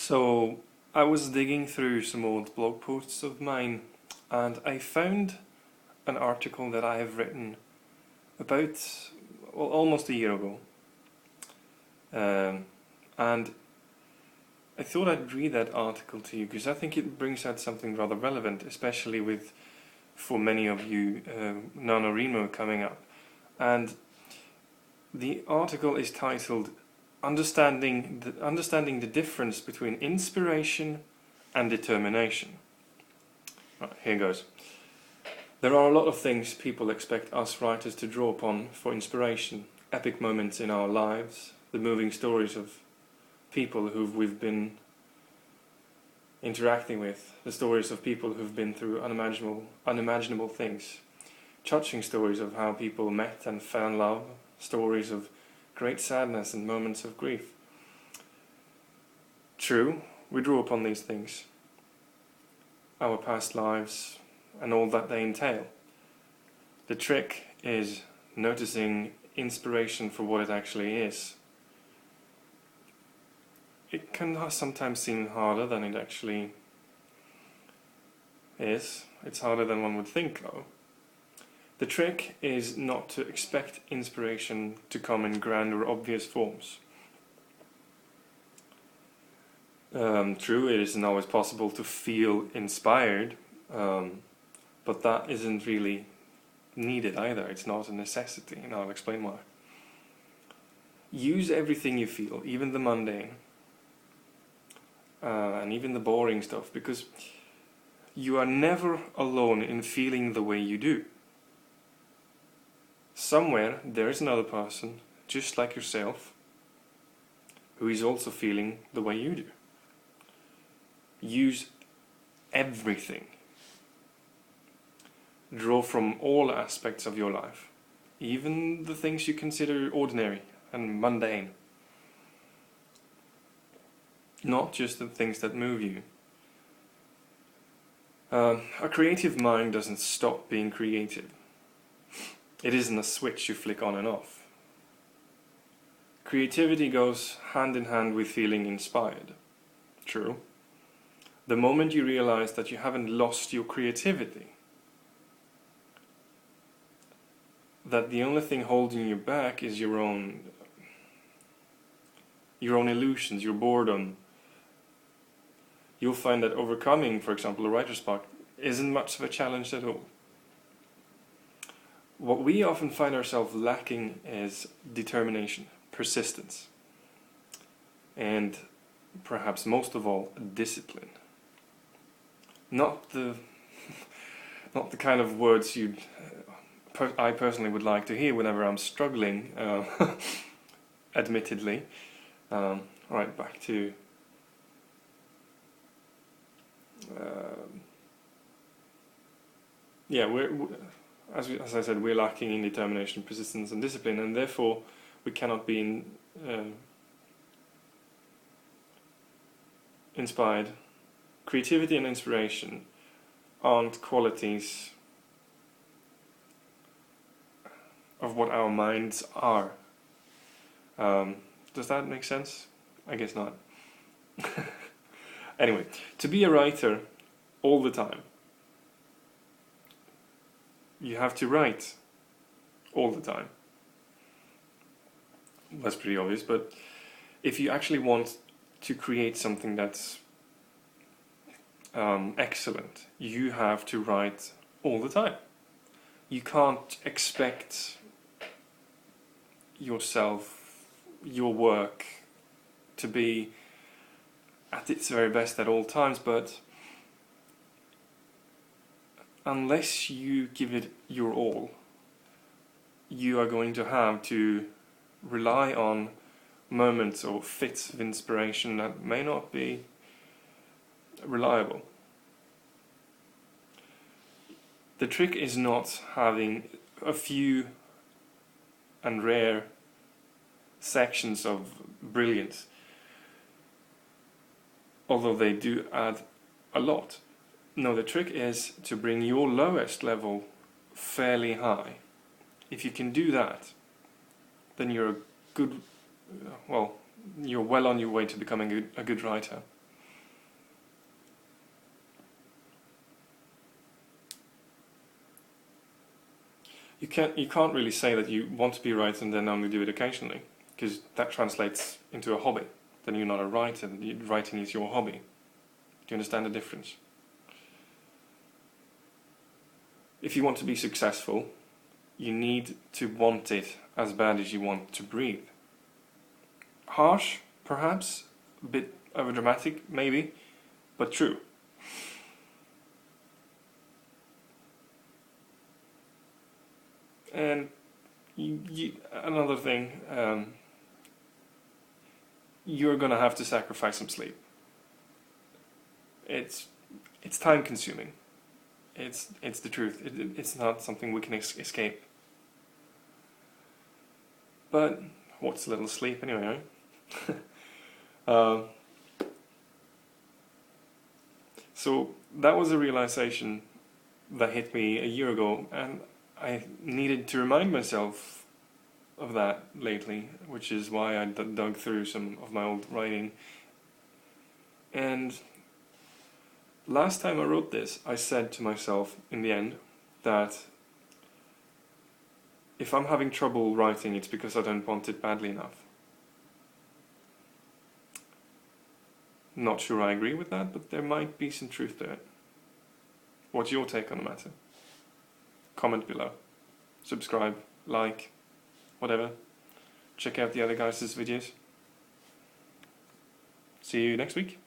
So I was digging through some old blog posts of mine and I found an article that I have written about, well, almost a year ago. And I thought I'd read that article to you because I think it brings out something rather relevant, especially with, for many of you, NaNoWriMo coming up. And the article is titled Understanding the Difference Between Inspiration and Determination. Right, here goes. There are a lot of things people expect us writers to draw upon for inspiration. Epic moments in our lives, the moving stories of people who we've been interacting with, the stories of people who've been through unimaginable things, touching stories of how people met and fell in love, stories of great sadness and moments of grief. True, we draw upon these things, our past lives and all that they entail. The trick is noticing inspiration for what it actually is. It can sometimes seem harder than it actually is. It's harder than one would think, though. The trick is not to expect inspiration to come in grand or obvious forms. True, it isn't always possible to feel inspired, but that isn't really needed either. It's not a necessity, and I'll explain why. Use everything you feel, even the mundane, and even the boring stuff, because you are never alone in feeling the way you do. Somewhere there is another person, just like yourself, who is also feeling the way you do. Use everything. Draw from all aspects of your life, even the things you consider ordinary and mundane. Not just the things that move you. A creative mind doesn't stop being creative. It isn't a switch you flick on and off. Creativity goes hand in hand with feeling inspired. True. The moment you realize that you haven't lost your creativity, that the only thing holding you back is your own illusions, your boredom, you'll find that overcoming, for example, a writer's block isn't much of a challenge at all. What we often find ourselves lacking is determination, persistence, and perhaps most of all, discipline. Not the kind of words I personally would like to hear whenever I'm struggling, admittedly. Right, back to as I said, we're lacking in determination, persistence and discipline, and therefore we cannot be inspired. Creativity and inspiration aren't qualities of what our minds are. Does that make sense? I guess not. Anyway, to be a writer all the time, you have to write all the time. That's pretty obvious, but if you actually want to create something that's excellent, you have to write all the time. You can't expect yourself, your work, to be at its very best at all times, but unless you give it your all, you are going to have to rely on moments or fits of inspiration that may not be reliable. The trick is not having a few and rare sections of brilliance, although they do add a lot. No, the trick is to bring your lowest level fairly high. If you can do that, then you're well on your way to becoming a good writer. can't really say that you want to be right and then only do it occasionally, because that translates into a hobby. Then you're not a writer. Writing is your hobby. Do you understand the difference? If you want to be successful, you need to want it as bad as you want to breathe. Harsh, perhaps, a bit overdramatic, maybe, but true. And another thing, you're gonna have to sacrifice some sleep. It's time consuming. It's the truth. It's not something we can escape. But what's a little sleep anyway, eh? So that was a realization that hit me a year ago, and I needed to remind myself of that lately, which is why I dug through some of my old writing. And last time I wrote this, I said to myself in the end that if I'm having trouble writing, it's because I don't want it badly enough. Not sure I agree with that, but there might be some truth to it. What's your take on the matter? Comment below. Subscribe, like, whatever. Check out the other guys' videos. See you next week.